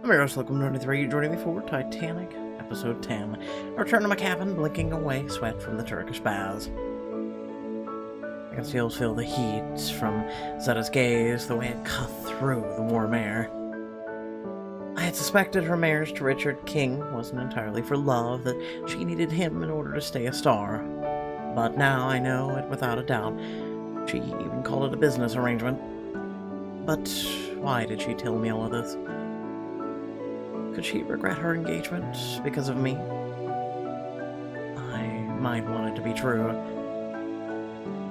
I'm your host, Local93, joining me for Titanic, Episode 10. I return to my cabin, blinking away sweat from the Turkish baths. I can still feel the heat from Zetta's gaze, the way it cut through the warm air. I had suspected her marriage to Richard King wasn't entirely for love, that she needed him in order to stay a star. But now I know it without a doubt. She even called it a business arrangement. But why did she tell me all of this? Could she regret her engagement because of me? I might want it to be true,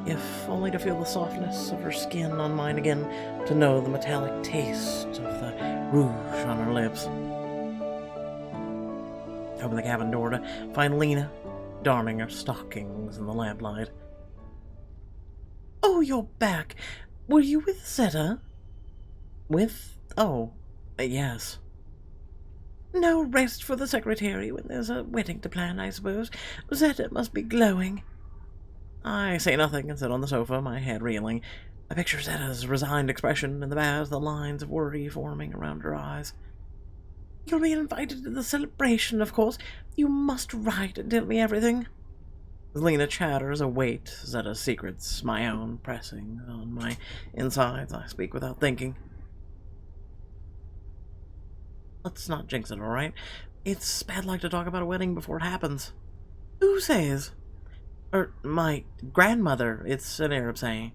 if only to feel the softness of her skin on mine again, to know the metallic taste of the rouge on her lips. Open the cabin door to find Lena darning her stockings in the lamplight. Oh, you're back. Were you with Zetta? With? Oh, yes. No rest for the secretary when there's a wedding to plan, I suppose. Zetta must be glowing. I say nothing and sit on the sofa, my head reeling. I picture Zetta's resigned expression in the bath, the lines of worry forming around her eyes. You'll be invited to the celebration, of course. You must write and tell me everything. Lena chatters, await Zetta's secrets, my own pressing on my insides. I speak without thinking. Let's not jinx it, alright? It's bad luck to talk about a wedding before it happens. Who says? My grandmother, it's an Arab saying.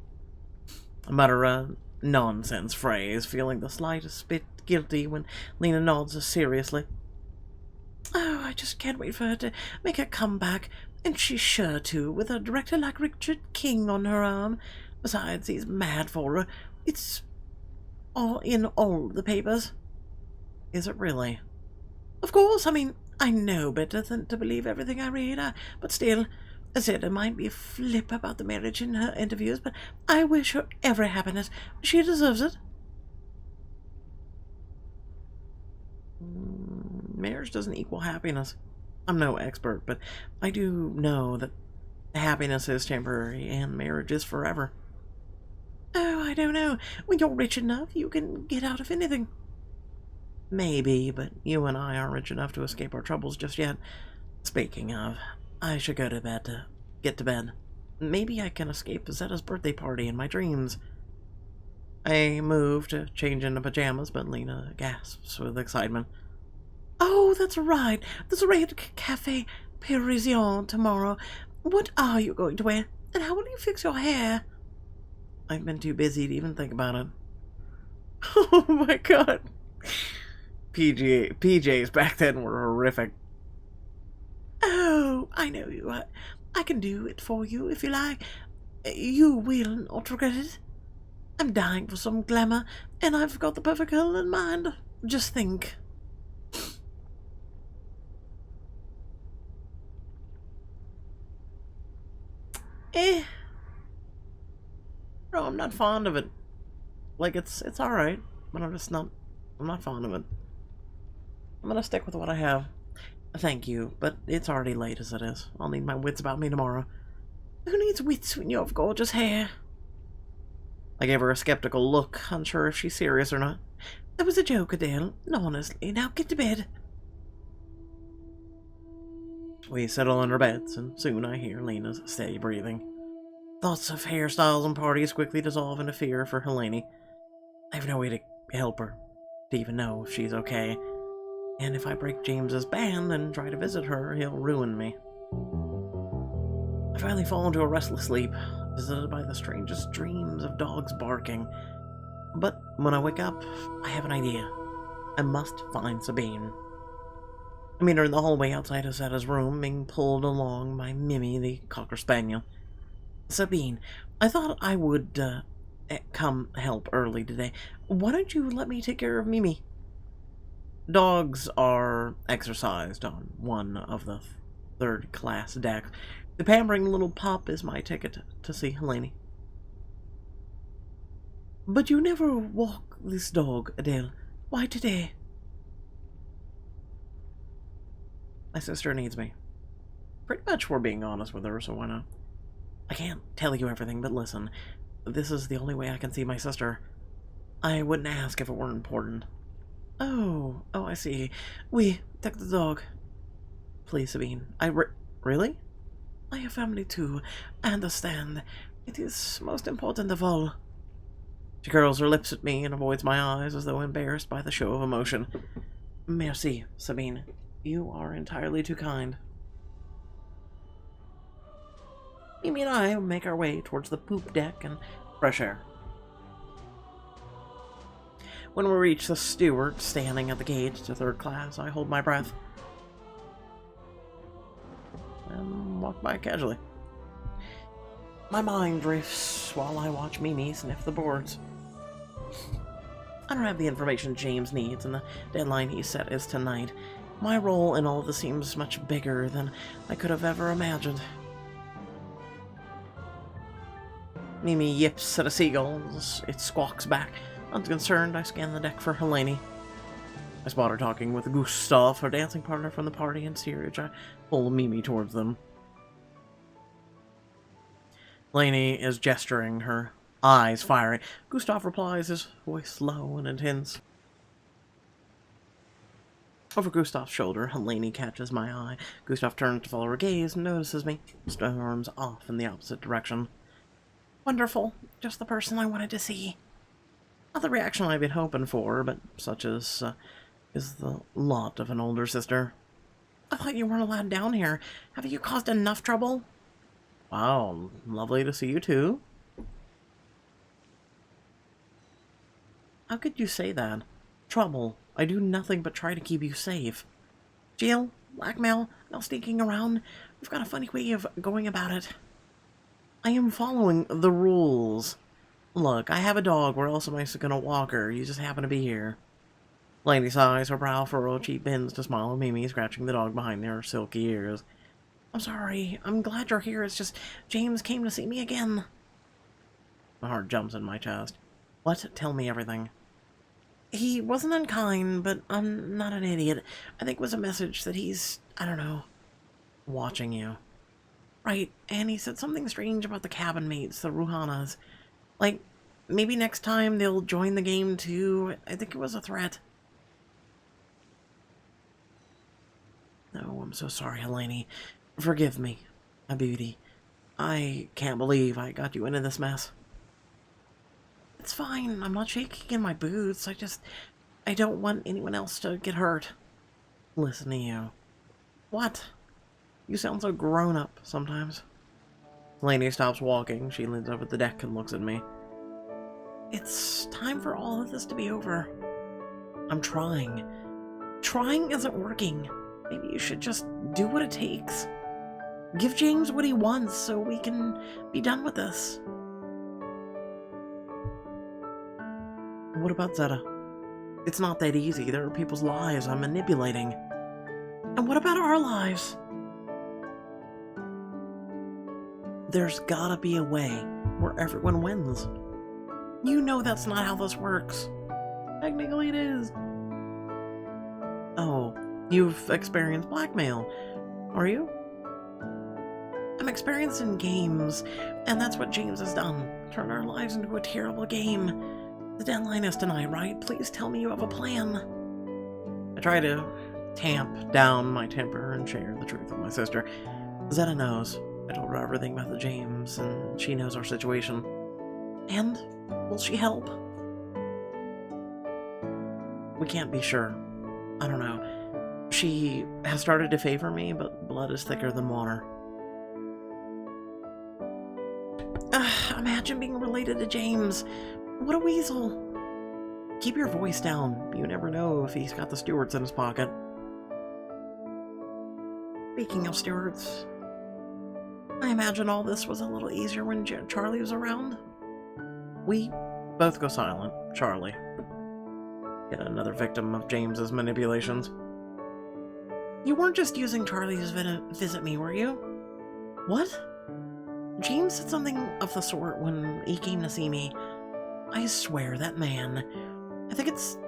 I mutter a nonsense phrase, feeling the slightest bit guilty when Lena nods seriously. Oh, I just can't wait for her to make a comeback, and she's sure to, with a director like Richard King on her arm. Besides, he's mad for her. It's all in all the papers. Is it really? Of course, I mean, I know better than to believe everything I read, but still, Zetta might be flip about the marriage in her interviews, but I wish her every happiness. She deserves it. Marriage doesn't equal happiness. I'm no expert, but I do know that happiness is temporary and marriage is forever. Oh, I don't know. When you're rich enough, you can get out of anything. Maybe, but you and I aren't rich enough to escape our troubles just yet. Speaking of, I should go to bed to get to bed. Maybe I can escape Zetta's birthday party in my dreams. I move to change into pajamas, but Lena gasps with excitement. Oh, that's right. There's a Red Cafe Parisien tomorrow. What are you going to wear? And how will you fix your hair? I've been too busy to even think about it. Oh my god. PJs back then were horrific. Oh, I know you are. I can do it for you if you like. You will not regret it. I'm dying for some glamour, and I've got the perfect girl in mind. Just think. No, I'm not fond of it. Like, it's alright, but I'm not fond of it. I'm gonna stick with what I have. Thank you, but it's already late as it is. I'll need my wits about me tomorrow. Who needs wits when you have gorgeous hair? I gave her a skeptical look, unsure if she's serious or not. That was a joke, Adele. No, honestly. Now get to bed. We settle in our beds, and soon I hear Lena's steady breathing. Thoughts of hairstyles and parties quickly dissolve into fear for Eleni. I have no way to help her, to even know if she's okay. And if I break James's ban and try to visit her, he'll ruin me. I finally fall into a restless sleep, visited by the strangest dreams of dogs barking. But when I wake up, I have an idea. I must find Sabine. I meet her in the hallway outside of Zetta's room, being pulled along by Mimi, the Cocker Spaniel. Sabine, I thought I would come help early today. Why don't you let me take care of Mimi? Dogs are exercised on one of the third-class decks. The pampering little pup is my ticket to see Eleni. But you never walk this dog, Adele. Why today? My sister needs me. Pretty much we're being honest with her, so why not? I can't tell you everything, but listen. This is the only way I can see my sister. I wouldn't ask if it weren't important. Oh, I see. We take the dog. Please, Sabine. Really? I have family too. I understand. It is most important of all. She curls her lips at me and avoids my eyes as though embarrassed by the show of emotion. Merci, Sabine. You are entirely too kind. Mimi and I make our way towards the poop deck and fresh air. When we reach the steward standing at the gate to third class, I hold my breath and walk by casually. My mind drifts while I watch Mimi sniff the boards. I don't have the information James needs, and the deadline he set is tonight. My role in all of this seems much bigger than I could have ever imagined. Mimi yips at a seagull as it squawks back. Unconcerned, I scan the deck for Eleni. I spot her talking with Gustav, her dancing partner from the party in steerage. I pull Mimi towards them. Eleni is gesturing, her eyes firing. Gustav replies, his voice low and intense. Over Gustav's shoulder, Eleni catches my eye. Gustav turns to follow her gaze and notices me, storms off in the opposite direction. Wonderful. Just the person I wanted to see. Not the reaction I've been hoping for, but such as is the lot of an older sister. I thought you weren't allowed down here. Have you caused enough trouble? Wow, lovely to see you too. How could you say that? Trouble. I do nothing but try to keep you safe. Jail, blackmail, no sneaking around. We've got a funny way of going about it. I am following the rules. Look, I have a dog. Where else am I gonna walk her? You just happen to be here. Lady sighs, her brow furrowed. She bends to smile at Mimi, scratching the dog behind her silky ears. I'm sorry. I'm glad you're here. It's just James came to see me again. My heart jumps in my chest. What? Tell me everything. He wasn't unkind, but I'm not an idiot. I think it was a message that he's, I don't know, watching you. Right, and he said something strange about the cabin mates, the Ruhanas. Like, maybe next time they'll join the game too. I think it was a threat. Oh, I'm so sorry, Eleni. Forgive me, my beauty. I can't believe I got you into this mess. It's fine. I'm not shaking in my boots. I don't want anyone else to get hurt. Listen to you. What? You sound so grown up sometimes. Eleni stops walking. She leans over the deck and looks at me. It's time for all of this to be over. I'm trying. Trying isn't working. Maybe you should just do what it takes. Give James what he wants so we can be done with this. What about Zetta? It's not that easy. There are people's lives I'm manipulating. And what about our lives? There's gotta be a way where everyone wins. You know that's not how this works. Technically it is. Oh, you've experienced blackmail, are you? I'm experienced in games, and that's what James has done. Turned our lives into a terrible game. The deadline is tonight, right? Please tell me you have a plan. I try to tamp down my temper and share the truth with my sister. Zetta knows. I told her everything about the James, and she knows our situation. And will she help? We can't be sure. I don't know. She has started to favor me, but blood is thicker than water. Imagine being related to James. What a weasel. Keep your voice down. You never know if he's got the stewards in his pocket. Speaking of stewards, I imagine all this was a little easier when Charlie was around. We both go silent. Charlie. Yet another victim of James's manipulations. You weren't just using Charlie to visit me, were you? What? James said something of the sort when he came to see me. I swear, that man. I think it's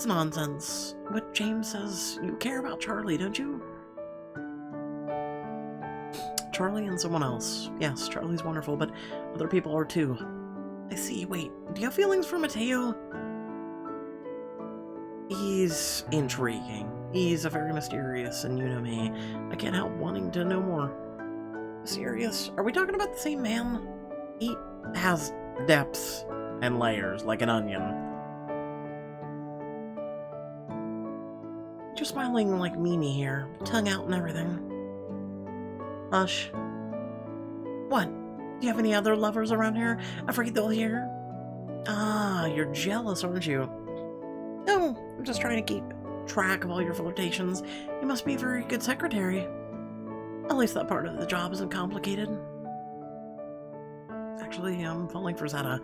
nonsense. What James says, you care about Charlie, don't you? Charlie and someone else. Yes, Charlie's wonderful, but other people are too. I see. Wait, do you have feelings for Mateo? He's intriguing. He's a very mysterious, and you know me, I can't help wanting to know more. Mysterious? Are we talking about the same man? He has depths and layers like an onion. Just smiling like Mimi here, tongue out and everything. Hush. What? Do you have any other lovers around here? Afraid they'll hear? Ah, you're jealous, aren't you? No, I'm just trying to keep track of all your flirtations. You must be a very good secretary. At least that part of the job isn't complicated. Actually, I'm falling for Zetta.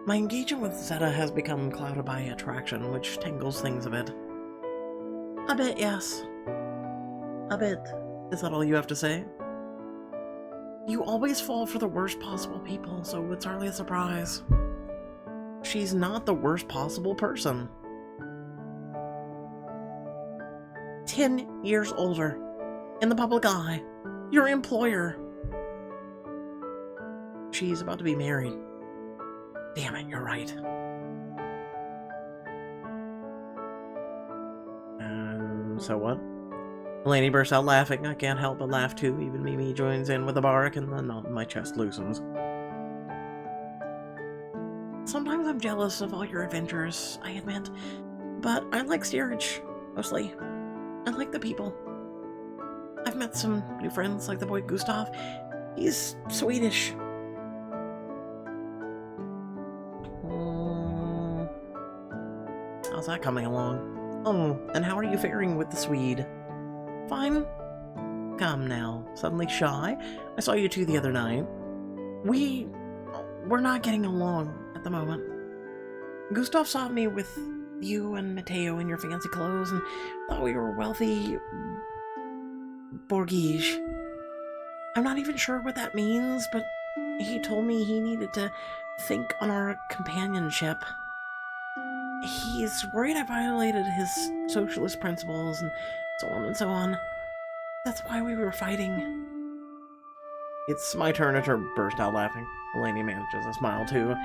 My engagement with Zetta has become clouded by attraction, which tangles things a bit. A bit, yes. A bit. Is that all you have to say? You always fall for the worst possible people, so it's hardly a surprise. She's not the worst possible person. 10 years older. In the public eye. Your employer. She's about to be married. Damn it, you're right. So what? Eleni bursts out laughing. I can't help but laugh too. Even Mimi joins in with a bark, and the knot in my chest loosens. Sometimes I'm jealous of all your adventures, I admit. But I like steerage, mostly. I like the people. I've met some new friends, like the boy Gustav. He's Swedish. How's that coming along? Oh, and how are you faring with the Swede? Fine. Come now, suddenly shy? I saw you two the other night. We're not getting along at the moment. Gustav saw me with you and Matteo in your fancy clothes and thought we were wealthy bourgeois. I'm not even sure what that means, but he told me he needed to think on our companionship. He's worried I violated his socialist principles and so on and so on. That's why we were fighting. It's my turn to burst out laughing. Eleni manages a smile too.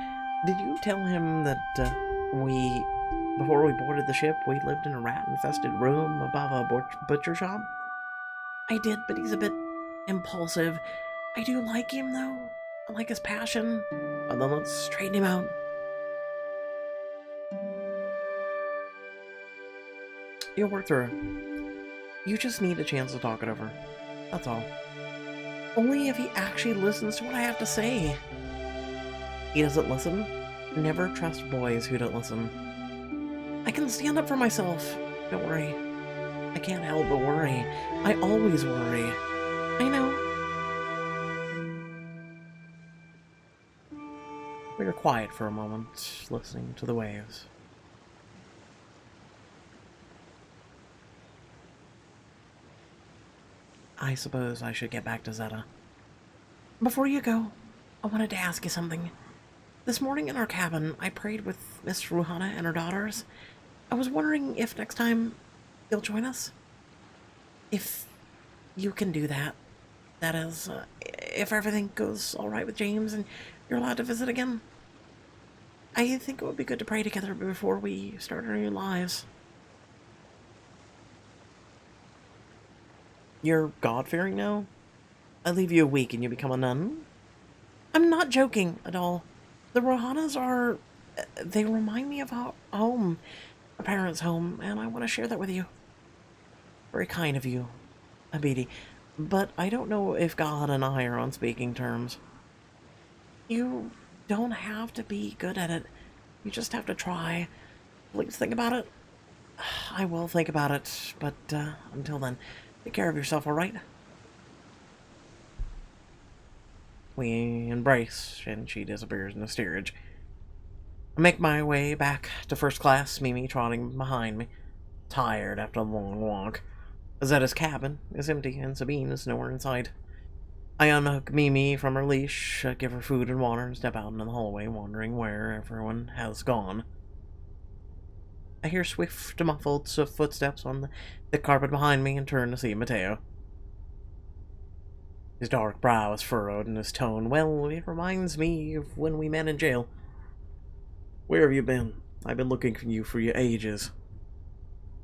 Did you tell him that before we boarded the ship, we lived in a rat-infested room above a butcher shop? I did, but he's a bit impulsive. I do like him though. I like his passion. Well, then let's straighten him out. You'll work through it. You just need a chance to talk it over. That's all. Only if he actually listens to what I have to say. He doesn't listen? Never trust boys who don't listen. I can stand up for myself. Don't worry. I can't help but worry. I always worry. I know. We were quiet for a moment, listening to the waves. I suppose I should get back to Zetta. Before you go, I wanted to ask you something. This morning in our cabin, I prayed with Miss Ruhana and her daughters. I was wondering if next time you'll join us? If you can do that. That is, if everything goes alright with James and you're allowed to visit again. I think it would be good to pray together before we start our new lives. You're God-fearing now? I leave you a week and you become a nun? I'm not joking at all. The Rohanas are... they remind me of a home. A parent's home, and I want to share that with you. Very kind of you, Abidi. But I don't know if God and I are on speaking terms. You don't have to be good at it. You just have to try. Please think about it. I will think about it, but until then... take care of yourself, alright? We embrace, and she disappears in the steerage. I make my way back to first class, Mimi trotting behind me, tired after a long walk. Zetta's cabin is empty, and Sabine is nowhere in sight. I unhook Mimi from her leash, give her food and water, and step out into the hallway, wondering where everyone has gone. I hear swift, muffled footsteps on the carpet behind me and turn to see Matteo. His dark brow is furrowed, and his tone, well, it reminds me of when we met in jail. Where have you been? I've been looking for you for ages.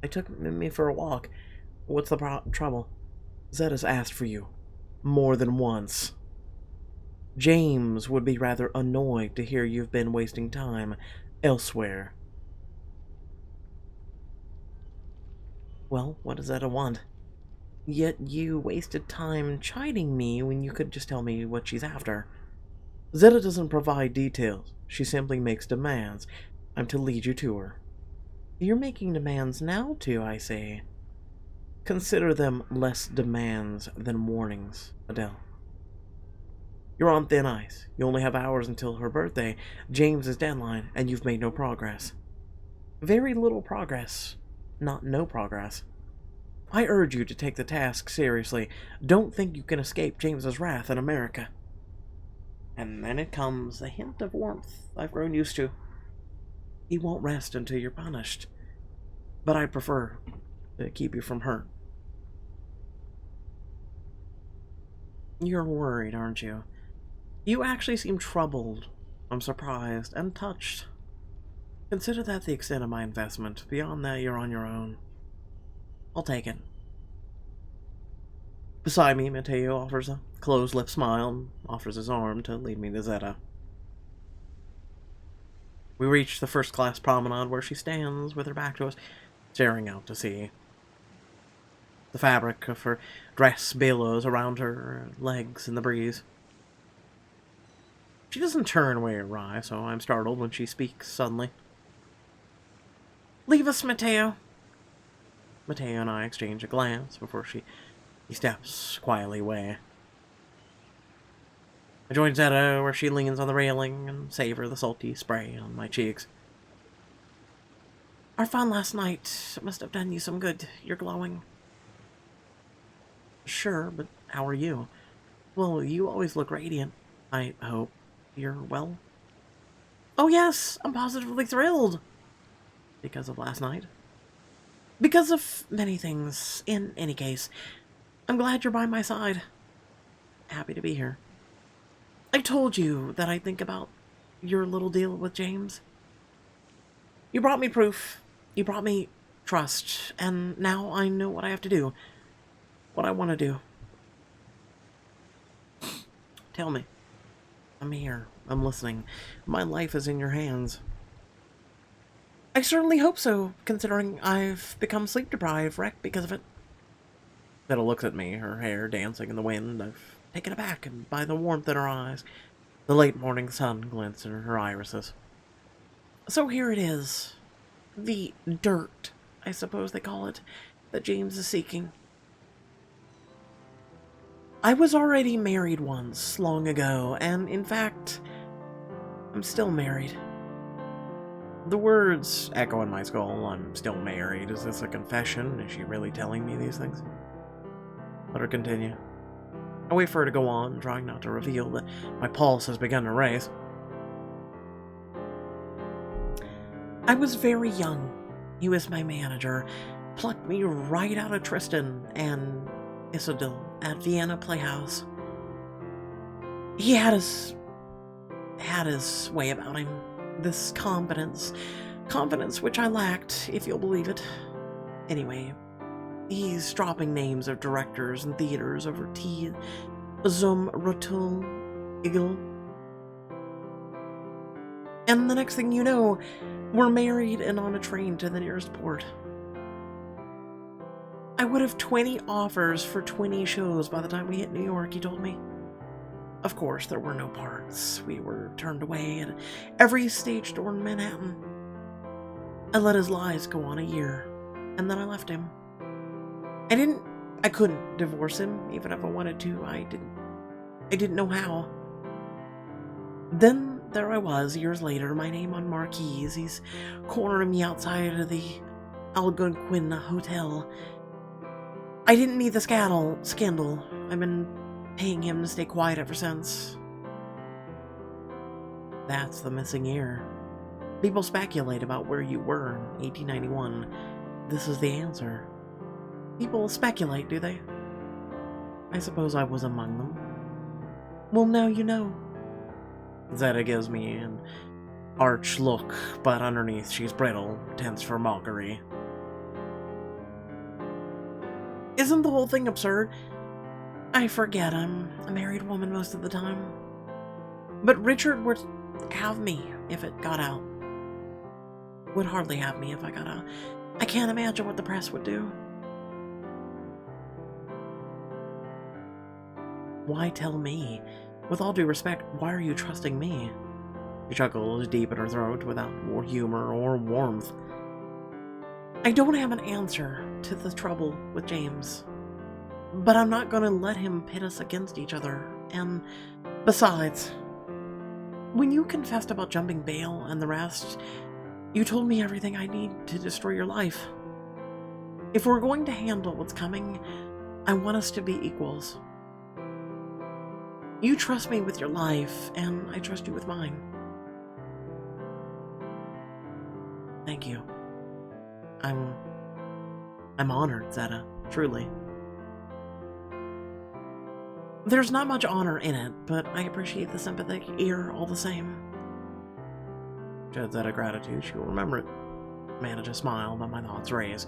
I took me for a walk. What's the trouble? Zetta's asked for you. More than once. James would be rather annoyed to hear you've been wasting time elsewhere. Well, what does Zetta want? Yet you wasted time chiding me when you could just tell me what she's after. Zetta doesn't provide details. She simply makes demands. I'm to lead you to her. You're making demands now, too, I say. Consider them less demands than warnings, Adele. You're on thin ice. You only have hours until her birthday, James's deadline, and you've made no progress. Very little progress. Not no progress. I urge you to take the task seriously. Don't think you can escape James's wrath in America. And then it comes a hint of warmth I've grown used to. He won't rest until you're punished. But I prefer to keep you from hurt. You're worried, aren't you? You actually seem troubled. I'm surprised and touched. Consider that the extent of my investment. Beyond that, you're on your own. I'll take it. Beside me, Mateo offers a closed-lipped smile and offers his arm to lead me to Zetta. We reach the first-class promenade where she stands with her back to us, staring out to sea. The fabric of her dress billows around her legs in the breeze. She doesn't turn when we arrive, so I'm startled when she speaks suddenly. Leave us, Mateo. Mateo and I exchange a glance before he steps quietly away. I join Zetta where she leans on the railing and savor the salty spray on my cheeks. Our fun last night must have done you some good. You're glowing. Sure, but how are you? Well, you always look radiant. I hope you're well. Oh yes, I'm positively thrilled. Because of last night? Because of many things. In any case, I'm glad you're by my side. Happy to be here. I told you that I'd think about your little deal with James. You brought me proof. You brought me trust. And now I know what I have to do. What I want to do. Tell me. I'm here. I'm listening. My life is in your hands. I certainly hope so, considering I've become sleep-deprived, wrecked because of it. Zetta looks at me, her hair dancing in the wind. I've taken aback by the warmth in her eyes. The late morning sun glints in her irises. So here it is. The dirt, I suppose they call it, that James is seeking. I was already married once, long ago, and in fact, I'm still married. The words echo in my skull. I'm still married. Is this a confession? Is she really telling me these things? Let her continue. I wait for her to go on, trying not to reveal that my pulse has begun to race. I was very young. He was my manager. Plucked me right out of Tristan and Isidore at Vienna Playhouse. He had his way about him. This confidence which I lacked, if you'll believe it. Anyway, he's dropping names of directors and theaters over tea. Zum Rotul Igel. And the next thing you know, we're married and on a train to the nearest port. I would have 20 offers for 20 shows by the time we hit New York, he told me. Of course, there were no parts. We were turned away at every stage door in Manhattan. I let his lies go on a year, and then I left him. I couldn't divorce him, even if I wanted to. I didn't know how. Then there I was, years later, my name on marquees. He's cornering me outside of the Algonquin Hotel. I didn't need the scandal. I've been paying him to stay quiet ever since. That's the missing year. People speculate about where you were in 1891. This is the answer. People speculate, do they? I suppose I was among them. Well, now you know. Zetta gives me an arch look, but underneath she's brittle, tense for mockery. Isn't the whole thing absurd? I forget I'm a married woman most of the time. But Richard would have me if it got out. Would hardly have me if I got out. I can't imagine what the press would do. Why tell me? With all due respect, why are you trusting me? She chuckled deep in her throat without more humor or warmth. I don't have an answer to the trouble with James. But I'm not going to let him pit us against each other. And besides, when you confessed about jumping bail and the rest, you told me everything I need to destroy your life. If we're going to handle what's coming, I want us to be equals. You trust me with your life, and I trust you with mine. Thank you. I'm honored, Zetta, truly. There's not much honor in it, but I appreciate the sympathetic ear all the same. Judge Zetta gratitude, she will remember it. Manage a smile, but my thoughts raise.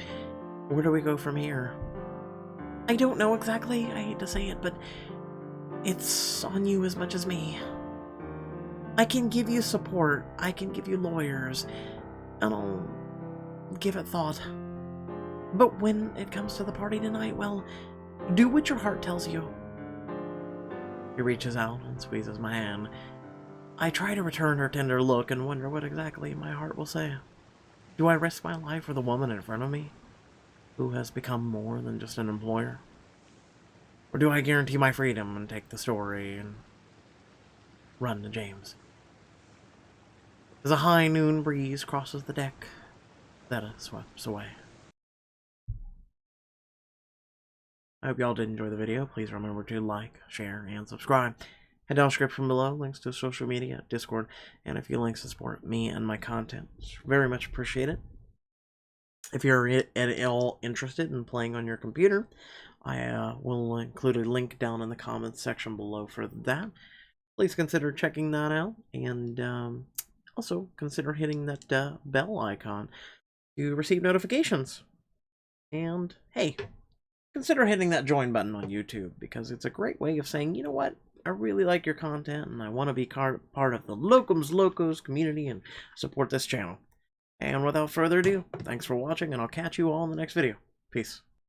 Where do we go from here? I don't know exactly, I hate to say it, but it's on you as much as me. I can give you support, I can give you lawyers, and I'll give it thought. But when it comes to the party tonight, well, do what your heart tells you. He reaches out and squeezes my hand. I try to return her tender look and wonder what exactly my heart will say. Do I risk my life for the woman in front of me, who has become more than just an employer? Or do I guarantee my freedom and take the story and run to James? As a high noon breeze crosses the deck, Zetta sweeps away. I hope y'all did enjoy the video. Please remember to like, share, and subscribe. Head down the description below, links to social media, Discord, and a few links to support me and my content. It's very much appreciated. If you're at all interested in playing on your computer, I will include a link down in the comments section below for that. Please consider checking that out, and also consider hitting that bell icon to receive notifications. And hey, consider hitting that join button on YouTube, because it's a great way of saying, you know what, I really like your content and I want to be part of the Locums Locos community and support this channel. And without further ado, thanks for watching, and I'll catch you all in the next video. Peace.